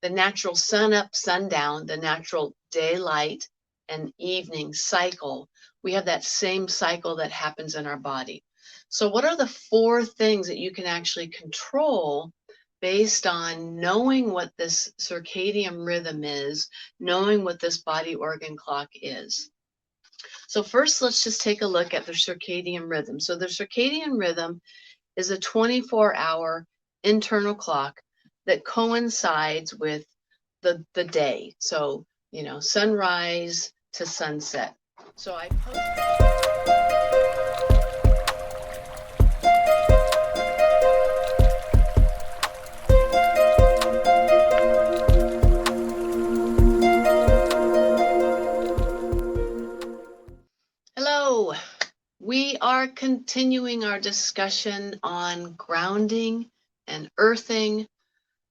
the natural sun up, sundown, the natural daylight and evening cycle. We have that same cycle that happens in our body. So what are the 4 things that you can actually control based on knowing what this circadian rhythm is, knowing what this body organ clock is? So first, let's just take a look at the circadian rhythm. So the circadian rhythm is a 24-hour internal clock that coincides with the day. So, sunrise to sunset. So I Hello. We are continuing our discussion on grounding and earthing,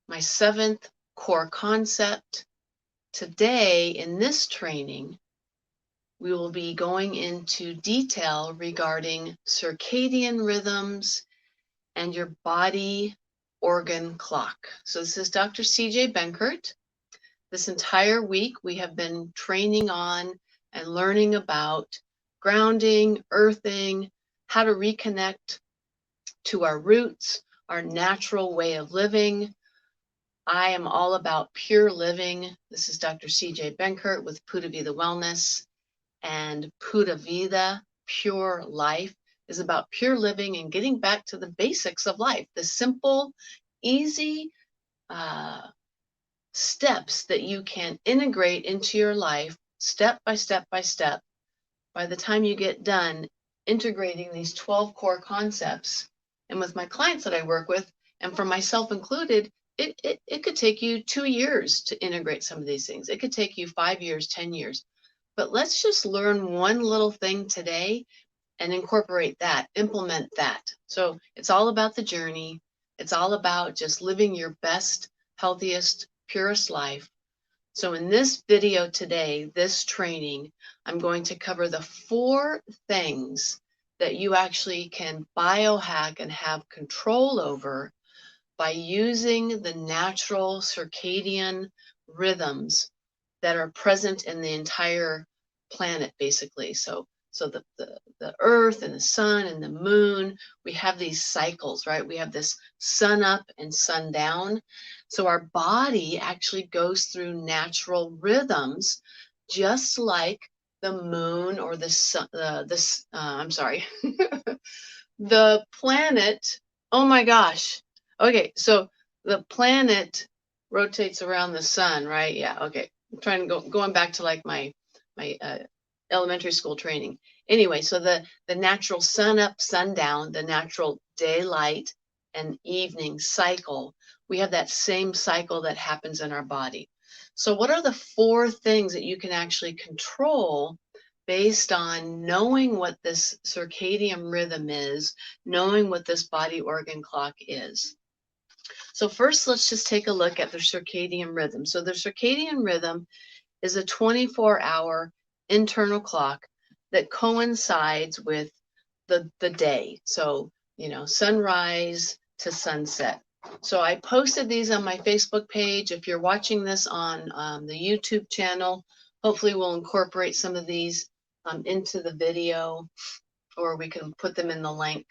my 7th core concept. Today, in this training, we will be going into detail regarding circadian rhythms and your body organ clock. So this is Dr. CJ Benkert. This entire week, we have been training on and learning about grounding, earthing, how to reconnect to our roots, our natural way of living. I am all about pure living. This is Dr. CJ Benkert with Pura Vida Wellness, and Pura Vida, pure life, is about pure living and getting back to the basics of life, the simple, easy steps that you can integrate into your life step by step by step. By the time you get done integrating these 12 core concepts, and with my clients that I work with, and for myself included, it could take you 2 years to integrate some of these things. It could take you 5 years, 10 years. But let's just learn one little thing today and incorporate that, implement that. So it's all about the journey. It's all about just living your best, healthiest, purest life. So in this video today, this training, I'm going to cover the 4 things that you actually can biohack and have control over by using the natural circadian rhythms that are present in the entire planet, basically. So the earth and the sun and the moon, we have these cycles, right? We have this sun up and sun down. So our body actually goes through natural rhythms, just like the moon or the sun, I'm sorry, the planet. Oh my gosh. Okay, so the planet rotates around the sun, right? Yeah, okay. I'm trying to going back to like my elementary school training. Anyway, so the natural sun up, sundown, the natural daylight and evening cycle, we have that same cycle that happens in our body. So what are the 4 things that you can actually control based on knowing what this circadian rhythm is, knowing what this body organ clock is? So first, let's just take a look at the circadian rhythm. So the circadian rhythm is a 24-hour internal clock that coincides with the day. So, sunrise to sunset. So I posted these on my Facebook page. If you're watching this on the YouTube channel, hopefully we'll incorporate some of these into the video, or we can put them in the link.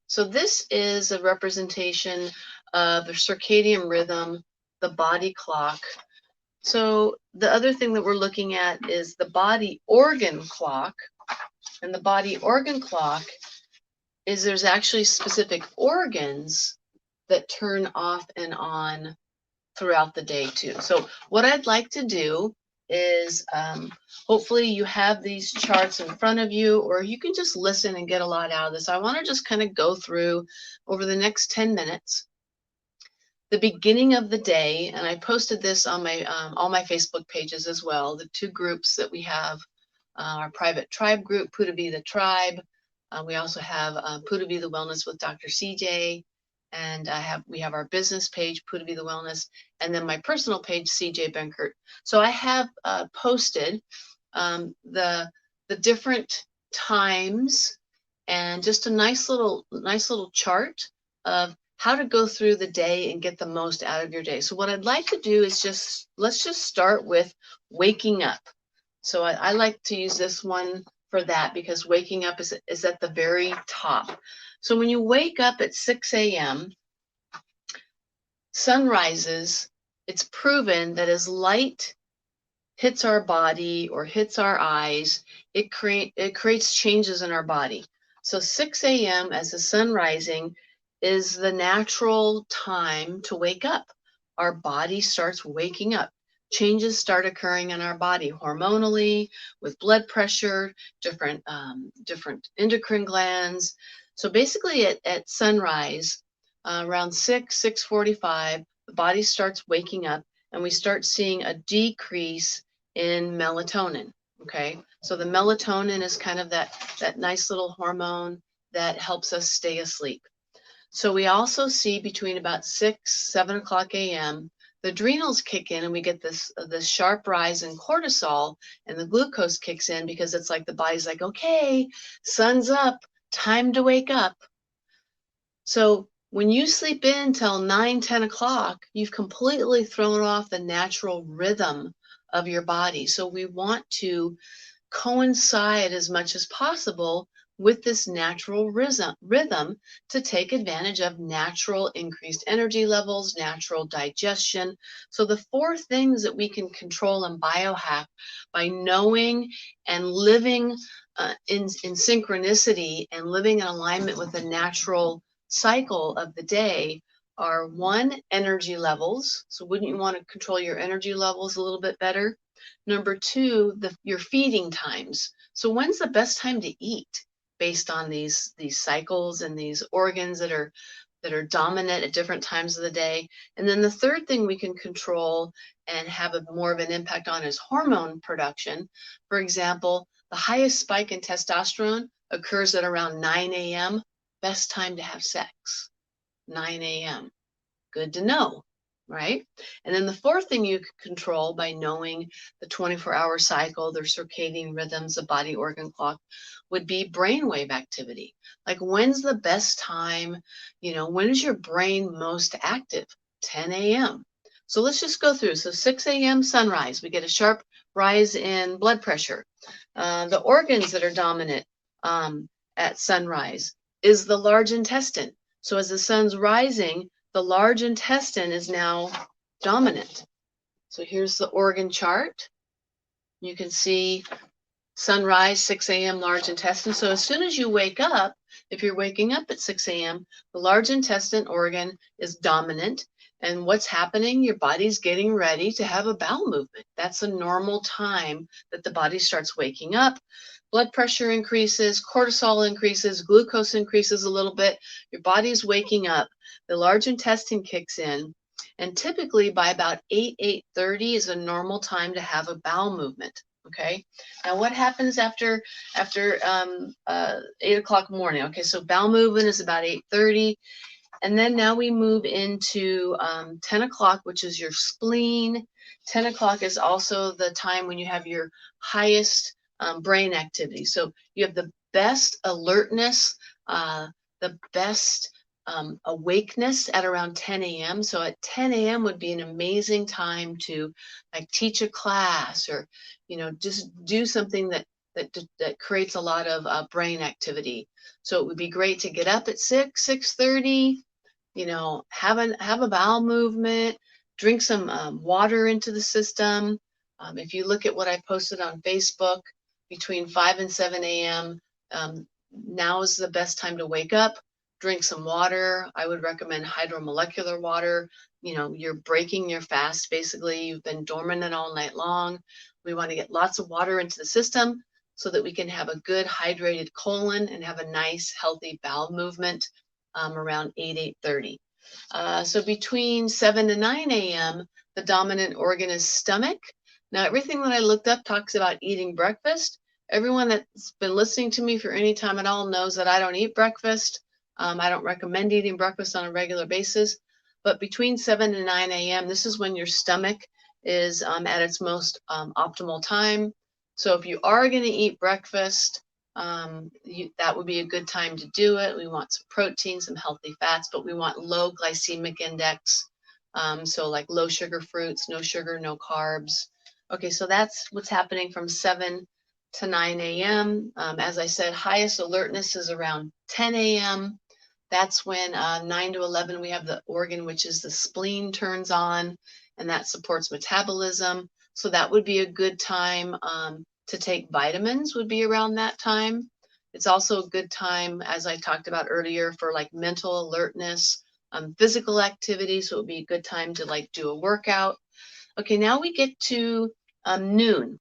So this is a representation of the circadian rhythm, the body clock. So the other thing that we're looking at is the body organ clock. And the body organ clock is there's actually specific organs that turn off and on throughout the day too. So what I'd like to do is hopefully you have these charts in front of you, or you can just listen and get a lot out of this. I want to just kind of go through over the next 10 minutes the beginning of the day, and I posted this on my all my Facebook pages as well. The 2 groups that we have, our private tribe group, Pura Vida Tribe. We also have Pura Vida Wellness with Dr. CJ, and we have our business page, Pura Vida Wellness, and then my personal page, CJ Benkert. So I have posted the different times and just a nice little chart of how to go through the day and get the most out of your day. So what I'd like to do is let's just start with waking up. So I like to use this one for that because waking up is at the very top. So when you wake up at 6 a.m., sun rises, it's proven that as light hits our body or hits our eyes, it creates changes in our body. So 6 a.m. as the sun rising is the natural time to wake up. Our body starts waking up. Changes start occurring in our body hormonally, with blood pressure, different endocrine glands. So basically at sunrise, around 6:45, the body starts waking up and we start seeing a decrease in melatonin. Okay, so the melatonin is kind of that nice little hormone that helps us stay asleep. So we also see between about 7 o'clock a.m. the adrenals kick in and we get this sharp rise in cortisol, and the glucose kicks in because it's like the body's like, okay, sun's up, time to wake up. So when you sleep in till 9, 10 o'clock, you've completely thrown off the natural rhythm of your body. So we want to coincide as much as possible with this natural rhythm to take advantage of natural increased energy levels, natural digestion. So the 4 things that we can control and biohack by knowing and living in synchronicity and living in alignment with the natural cycle of the day are: 1, energy levels. So wouldn't you want to control your energy levels a little bit better? Number 2, your feeding times. So when's the best time to eat based on these cycles and these organs that are dominant at different times of the day? And then the third thing we can control and have more of an impact on is hormone production. For example, the highest spike in testosterone occurs at around 9 a.m. Best time to have sex, 9 a.m. Good to know, right? And then the 4th thing you can control by knowing the 24-hour cycle, their circadian rhythms, the body organ clock, would be brainwave activity. Like, when's the best time? When is your brain most active? 10 a.m. So let's just go through. So 6 a.m. sunrise, we get a sharp rise in blood pressure. The organs that are dominant at sunrise is the large intestine. So as the sun's rising, the large intestine is now dominant. So here's the organ chart. You can see sunrise, 6 a.m., large intestine. So as soon as you wake up, if you're waking up at 6 a.m., the large intestine organ is dominant. And what's happening? Your body's getting ready to have a bowel movement. That's a normal time that the body starts waking up. Blood pressure increases, cortisol increases, glucose increases a little bit. Your body's waking up. The large intestine kicks in. And typically by about 8:30 is a normal time to have a bowel movement. Okay. Now what happens after 8 o'clock morning? Okay, so bowel movement is about 8:30. And then now we move into 10 o'clock, which is your spleen. 10 o'clock is also the time when you have your highest brain activity. So you have the best alertness, the best awakeness at around 10 a.m. So at 10 a.m. would be an amazing time to like teach a class or, just do something that creates a lot of brain activity. So it would be great to get up at 6:30, have a bowel movement, drink some water into the system. If you look at what I posted on Facebook, between 5 and 7 a.m., now is the best time to wake up, drink some water. I would recommend hydromolecular water. You're breaking your fast. Basically, you've been dormant all night long. We want to get lots of water into the system so that we can have a good hydrated colon and have a nice healthy bowel movement around 8:30. So between 7 to 9 a.m., the dominant organ is stomach. Now, everything that I looked up talks about eating breakfast. Everyone that's been listening to me for any time at all knows that I don't eat breakfast. I don't recommend eating breakfast on a regular basis. But between 7 and 9 a.m., this is when your stomach is at its most optimal time. So if you are going to eat breakfast, that would be a good time to do it. We want some protein, some healthy fats, but we want low glycemic index. So like low sugar fruits, no sugar, no carbs. Okay, so that's what's happening from 7 to 9 a.m. As I said, highest alertness is around 10 a.m. That's when 9 to 11, we have the organ, which is the spleen, turns on, and that supports metabolism. So that would be a good time to take vitamins, would be around that time. It's also a good time, as I talked about earlier, for like mental alertness, physical activity. So it would be a good time to like do a workout. Okay, now we get to noon.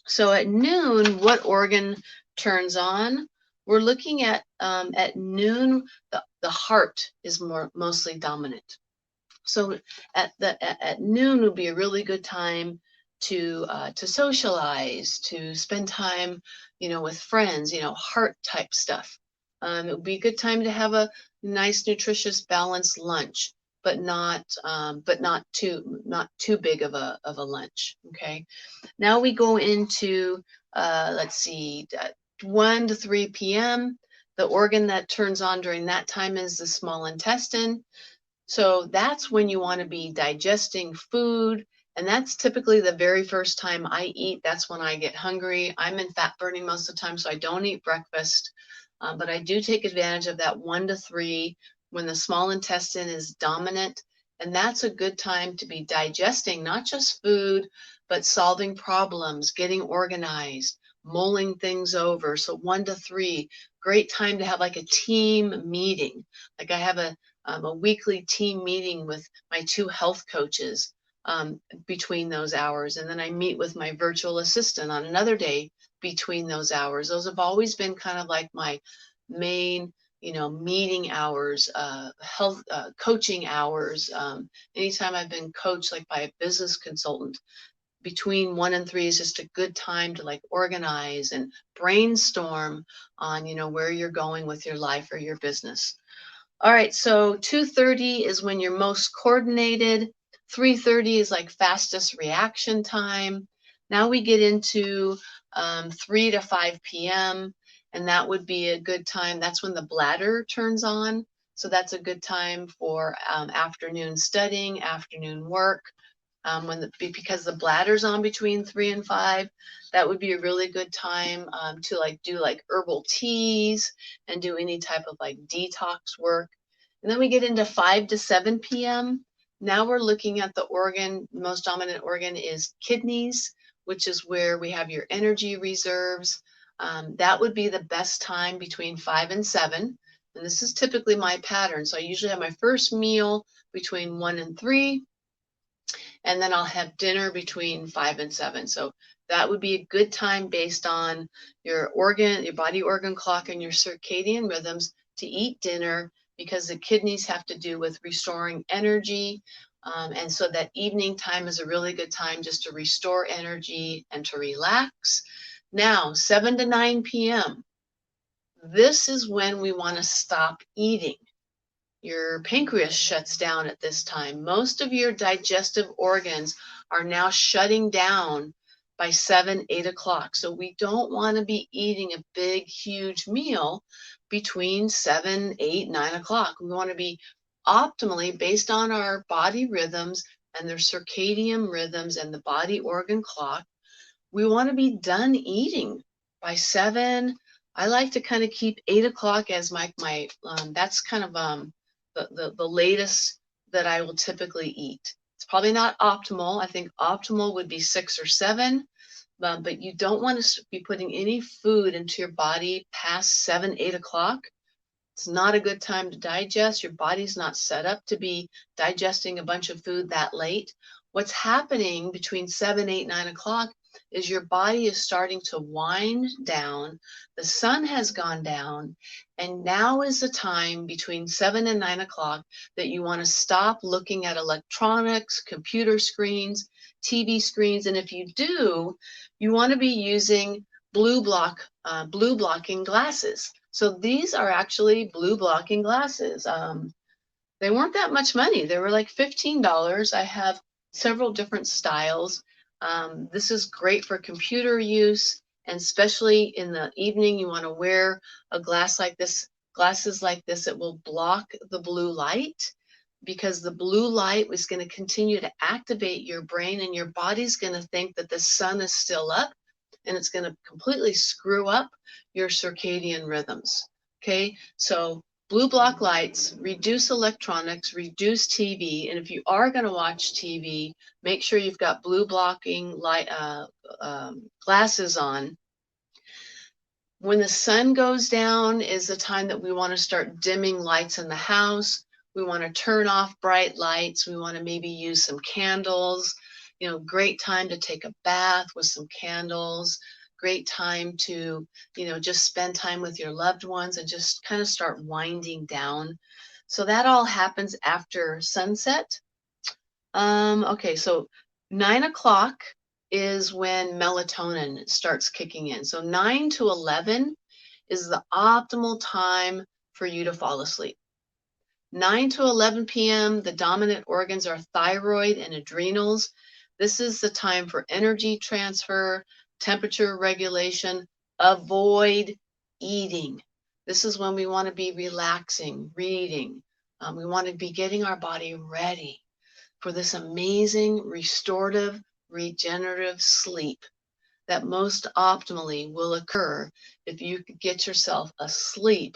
So at noon, what organ turns on? We're looking at noon, the heart is mostly dominant. So at noon would be a really good time to socialize, to spend time, with friends, heart type stuff. It would be a good time to have a nice, nutritious, balanced lunch, but not too big of a lunch. Okay. Now we go into let's see, 1 to 3 p.m. The organ that turns on during that time is the small intestine. So that's when you want to be digesting food. And that's typically the very first time I eat. That's when I get hungry. I'm in fat burning most of the time, so I don't eat breakfast. But I do take advantage of that 1 to 3 when the small intestine is dominant. And that's a good time to be digesting not just food, but solving problems, getting organized, mulling things over. So 1 to 3, great time to have like a team meeting. Like I have a weekly team meeting with my 2 health coaches between those hours. And then I meet with my virtual assistant on another day between those hours. Those have always been kind of like my main, meeting hours, health coaching hours. Anytime I've been coached like by a business consultant, between 1 and 3 is just a good time to like organize and brainstorm on, where you're going with your life or your business. All right, so 2:30 is when you're most coordinated. 3:30 is like fastest reaction time. Now we get into 3 to 5 p.m., and that would be a good time. That's when the bladder turns on. So that's a good time for afternoon studying, afternoon work. Because the bladder's on between 3 and 5, that would be a really good time to like do like herbal teas and do any type of like detox work. And then we get into 5 to 7 p.m. Now we're looking at the organ. Most dominant organ is kidneys, which is where we have your energy reserves. That would be the best time between 5 and 7. And this is typically my pattern. So I usually have my first meal between 1 and 3. And then I'll have dinner between 5 and 7. So that would be a good time based on your body organ clock and your circadian rhythms to eat dinner, because the kidneys have to do with restoring energy. And so that evening time is a really good time just to restore energy and to relax. Now, 7 to 9 p.m., this is when we want to stop eating. Your pancreas shuts down at this time. Most of your digestive organs are now shutting down by 7, 8 o'clock. So we don't want to be eating a big, huge meal between 7, 8, 9 o'clock. We want to be optimally based on our body rhythms and their circadian rhythms and the body organ clock. We want to be done eating by 7. I like to kind of keep 8 o'clock as my that's kind of the latest that I will typically eat. It's probably not optimal. I think optimal would be 6 or 7, but you don't want to be putting any food into your body past 7, 8 o'clock. It's not a good time to digest. Your body's not set up to be digesting a bunch of food that late. What's happening between 7, 8, 9 o'clock is your body is starting to wind down. The sun has gone down, and now is the time between 7 and 9 o'clock that you want to stop looking at electronics, computer screens, TV screens. And if you do, you want to be using blue blocking glasses. So these are actually blue blocking glasses. They weren't that much money. They were like $15. I have several different styles. This is great for computer use. And especially in the evening, you want to wear a glasses like this. It will block the blue light, because the blue light is going to continue to activate your brain, and your body's going to think that the sun is still up, and it's going to completely screw up your circadian rhythms. Okay, so blue block lights, reduce electronics, reduce TV, and if you are going to watch TV, make sure you've got blue blocking light glasses on. When the sun goes down is the time that we want to start dimming lights in the house. We want to turn off bright lights. We want to maybe use some candles. You know, great time to take a bath with some candles. Great time to, you know, just spend time with your loved ones and just kind of start winding down. So that all happens after sunset. Okay, so 9 o'clock is when melatonin starts kicking in. So 9 to 11 is the optimal time for you to fall asleep. 9 to 11 p.m., the dominant organs are thyroid and adrenals. This is the time for energy transfer, temperature regulation. Avoid eating. This is when we want to be relaxing, reading. We want to be getting our body ready for this amazing restorative, regenerative sleep that most optimally will occur if you could get yourself asleep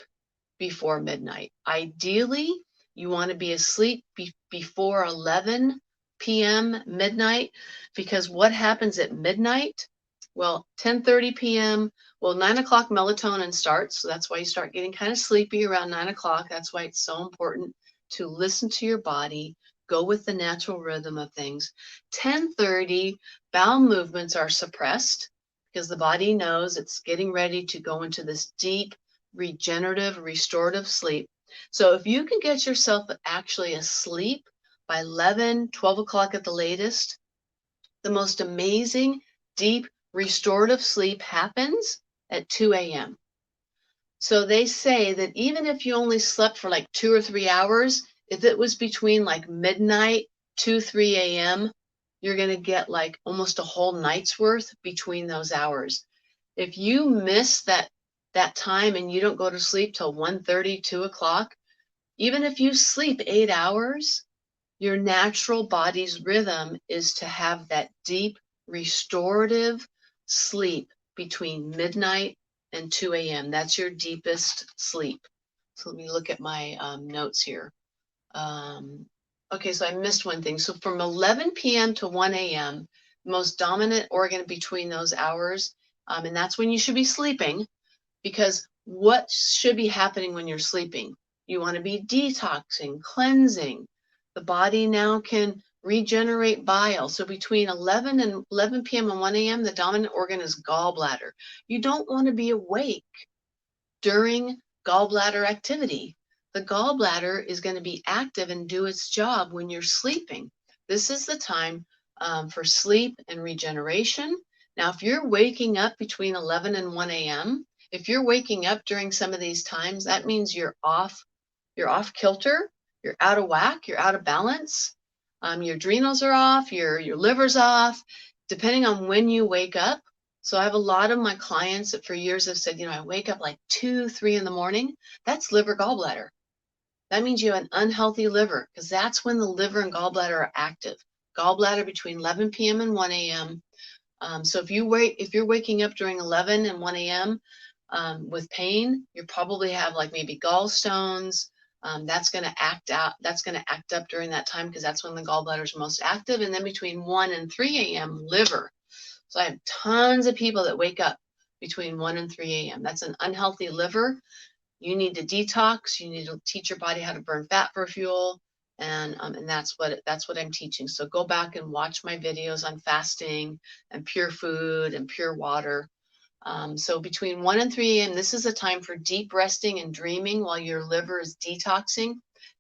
before midnight. Ideally, you want to be asleep before 11 p.m. midnight, because what happens at midnight? Well, 10:30 p.m. Well, 9 o'clock melatonin starts, so that's why you start getting kind of sleepy around 9 o'clock. That's why it's so important to listen to your body, go with the natural rhythm of things. 10:30, bowel movements are suppressed because the body knows it's getting ready to go into this deep, regenerative, restorative sleep. So if you can get yourself actually asleep by 11, 12 o'clock at the latest, the most amazing, deep, restorative sleep happens at 2 a.m. So they say that even if you only slept for like 2 or 3 hours, if it was between like midnight to 3 a.m., you're going to get like almost a whole night's worth between those hours. If you miss that time and you don't go to sleep till 1:30, 2 o'clock, even if you sleep 8 hours, your natural body's rhythm is to have that deep, restorative sleep between midnight and 2 a.m. That's your deepest sleep. So let me look at my notes here. Okay, so I missed one thing. So from 11 p.m. to 1 a.m., most dominant organ between those hours, and that's when you should be sleeping, because what should be happening when you're sleeping? You want to be detoxing, cleansing. The body now can regenerate bile. So between 11 p.m. and 1 a.m., the dominant organ is gallbladder. You don't want to be awake during gallbladder activity. The gallbladder is going to be active and do its job when you're sleeping. This is the time for sleep and regeneration. Now, if you're waking up between 11 and 1 a.m., if you're waking up during some of these times, that means you're off kilter, you're out of whack, you're out of balance. Your adrenals are off, your liver's off, depending on when you wake up. So I have a lot of my clients that for years have said, I wake up like 2, 3 in the morning. That's liver gallbladder. That means you have an unhealthy liver, because that's when the liver and gallbladder are active. Gallbladder between 11 p.m. and 1 a.m. So if you're waking up during 11 and 1 a.m. With pain, you probably have like maybe gallstones. That's going to act up during that time, because that's when the gallbladder is most active. And then between 1 and 3 a.m., liver. So I have tons of people that wake up between 1 and 3 a.m. That's an unhealthy liver. You need to detox. You need to teach your body how to burn fat for fuel. And that's what I'm teaching. So go back and watch my videos on fasting and pure food and pure water. So between 1 and 3 a.m., this is a time for deep resting and dreaming while your liver is detoxing.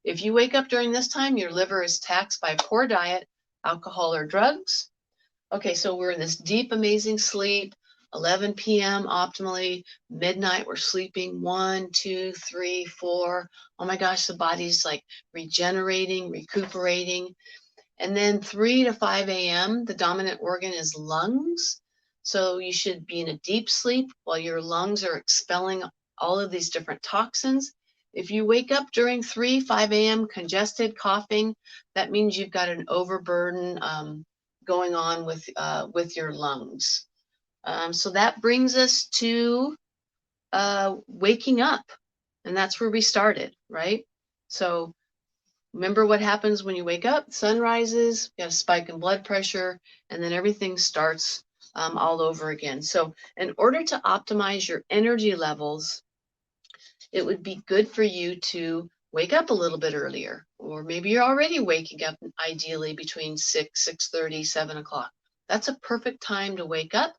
If you wake up during this time, your liver is taxed by poor diet, alcohol, or drugs. Okay, so we're in this deep, amazing sleep. 11 p.m. optimally, midnight, we're sleeping 1, 2, 3, 4. Oh my gosh, the body's like regenerating, recuperating. And then 3 to 5 a.m., the dominant organ is lungs. So you should be in a deep sleep while your lungs are expelling all of these different toxins. If you wake up during 3, 5 a.m. congested, coughing, that means you've got an overburden going on with your lungs. So that brings us to waking up, and that's where we started, right? So remember what happens when you wake up. Sun rises, you have a spike in blood pressure, and then everything starts all over again. So in order to optimize your energy levels, it would be good for you to wake up a little bit earlier, or maybe you're already waking up ideally between 6, 6:30, 7 o'clock. That's a perfect time to wake up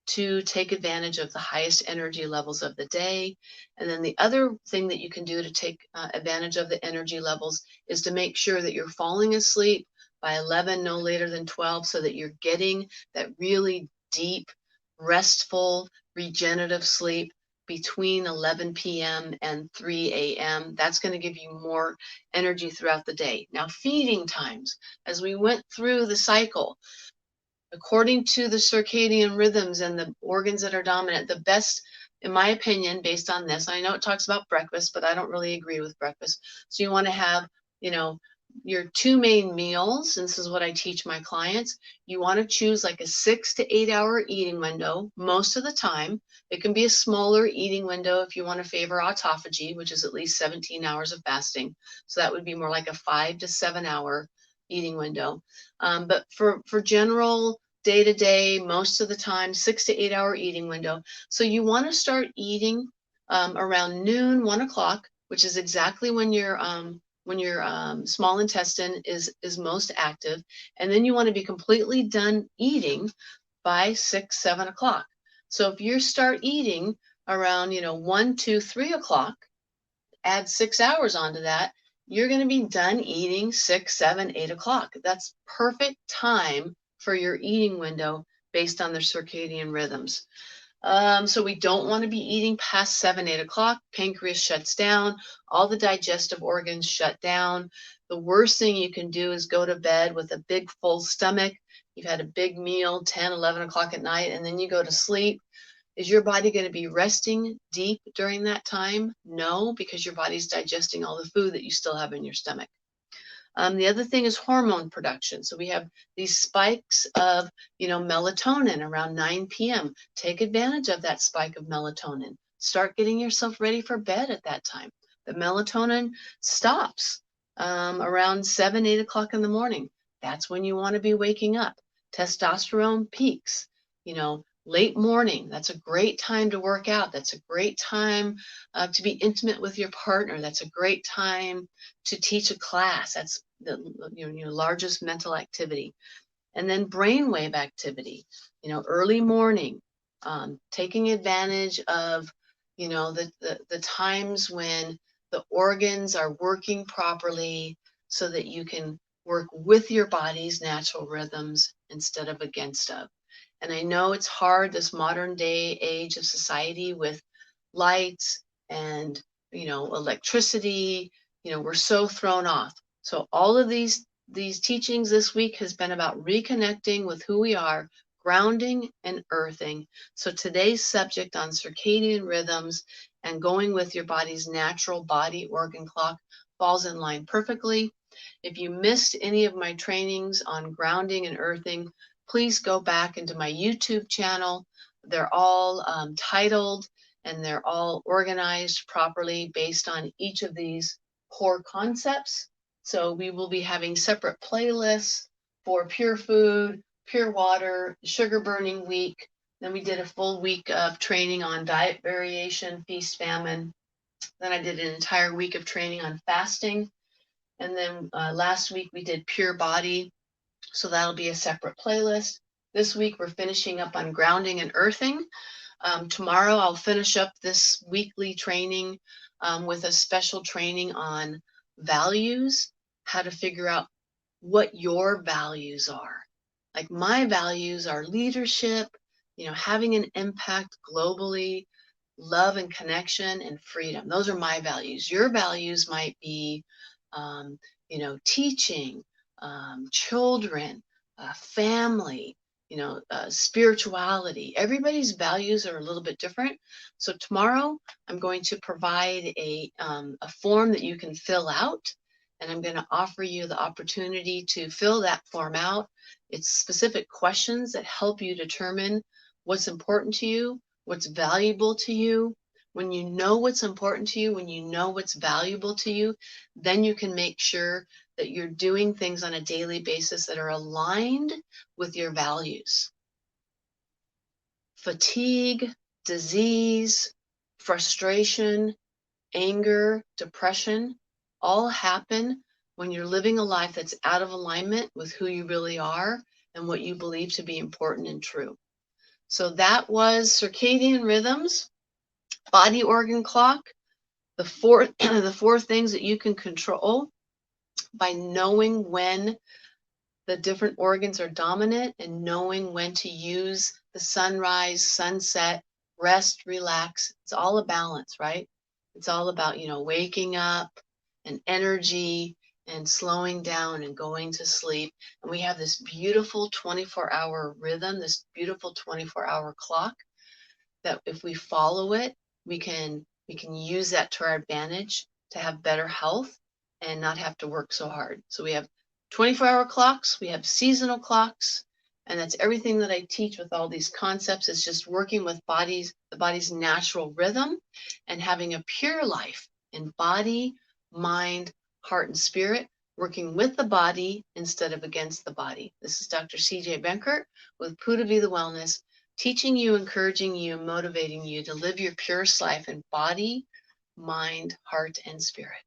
to take advantage of the highest energy levels of the day. And then the other thing that you can do to take advantage of the energy levels is to make sure that you're falling asleep by 11, no later than 12, so that you're getting that really deep, restful, regenerative sleep between 11 p.m. and 3 a.m. That's going to give you more energy throughout the day. Now, feeding times, as we went through the cycle, according to the circadian rhythms and the organs that are dominant, the best, in my opinion, based on this, I know it talks about breakfast, but I don't really agree with breakfast. So you want to have, your 2 main meals. And this is what I teach my clients. You want to choose like a 6 to 8 hour eating window most of the time. It can be a smaller eating window if you want to favor autophagy, which is at least 17 hours of fasting. So that would be more like a 5 to 7 hour eating window. But for general day-to-day, most of the time, 6 to 8 hour eating window. So you want to start eating around noon, 1 o'clock, which is exactly when your small intestine is most active. And then you want to be completely done eating by 6, 7 o'clock. So if you start eating around 1, 2, 3 o'clock, add 6 hours onto that, you're going to be done eating 6, 7, 8 o'clock. That's perfect time for your eating window based on the circadian rhythms. So we don't want to be eating past 7, 8 o'clock. Pancreas shuts down. All the digestive organs shut down. The worst thing you can do is go to bed with a big full stomach. You've had a big meal, 10, 11 o'clock at night, and then you go to sleep. Is your body going to be resting deep during that time? No, because your body's digesting all the food that you still have in your stomach. The other thing is hormone production. So we have these spikes of, melatonin around 9 p.m. Take advantage of that spike of melatonin. Start getting yourself ready for bed at that time. The melatonin stops around 7, 8 o'clock in the morning. That's when you want to be waking up. Testosterone peaks, late morning. That's a great time to work out. That's a great time to be intimate with your partner. That's a great time to teach a class. That's your largest mental activity. And then brainwave activity, early morning, taking advantage of, the times when the organs are working properly so that you can work with your body's natural rhythms instead of against of. And I know it's hard, this modern day age of society with lights and, electricity, we're so thrown off. So all of these teachings this week has been about reconnecting with who we are, grounding and earthing. So today's subject on circadian rhythms and going with your body's natural body organ clock falls in line perfectly. If you missed any of my trainings on grounding and earthing, please go back into my YouTube channel. They're all titled and they're all organized properly based on each of these core concepts. So we will be having separate playlists for pure food, pure water, sugar burning week. Then we did a full week of training on diet variation, feast, famine. Then I did an entire week of training on fasting. And then last week we did pure body. So that'll be a separate playlist. This week we're finishing up on grounding and earthing. Tomorrow I'll finish up this weekly training with a special training on values, how to figure out what your values are. Like my values are leadership, having an impact globally, love and connection and freedom. Those are my values. Your values might be, teaching, children, family, spirituality. Everybody's values are a little bit different. So tomorrow I'm going to provide a form that you can fill out, and I'm going to offer you the opportunity to fill that form out. It's specific questions that help you determine what's important to you, what's valuable to you. When you know what's important to you, when you know what's valuable to you, then you can make sure that you're doing things on a daily basis that are aligned with your values. Fatigue, disease, frustration, anger, depression all happen when you're living a life that's out of alignment with who you really are and what you believe to be important and true. So that was Circadian Rhythms, body organ clock, the four things that you can control by knowing when the different organs are dominant and knowing when to use the sunrise, sunset, rest, relax. It's all a balance, right? It's all about, waking up and energy and slowing down and going to sleep. And we have this beautiful 24-hour rhythm, this beautiful 24-hour clock that if we follow it, we can use that to our advantage to have better health and not have to work so hard. So we have 24-hour clocks, we have seasonal clocks, and that's everything that I teach with all these concepts is just working with the body's natural rhythm and having a pure life in body, mind, heart, and spirit, working with the body instead of against the body. This is Dr. CJ Benkert with Puda Vida Wellness, teaching you, encouraging you, motivating you to live your purest life in body, mind, heart, and spirit.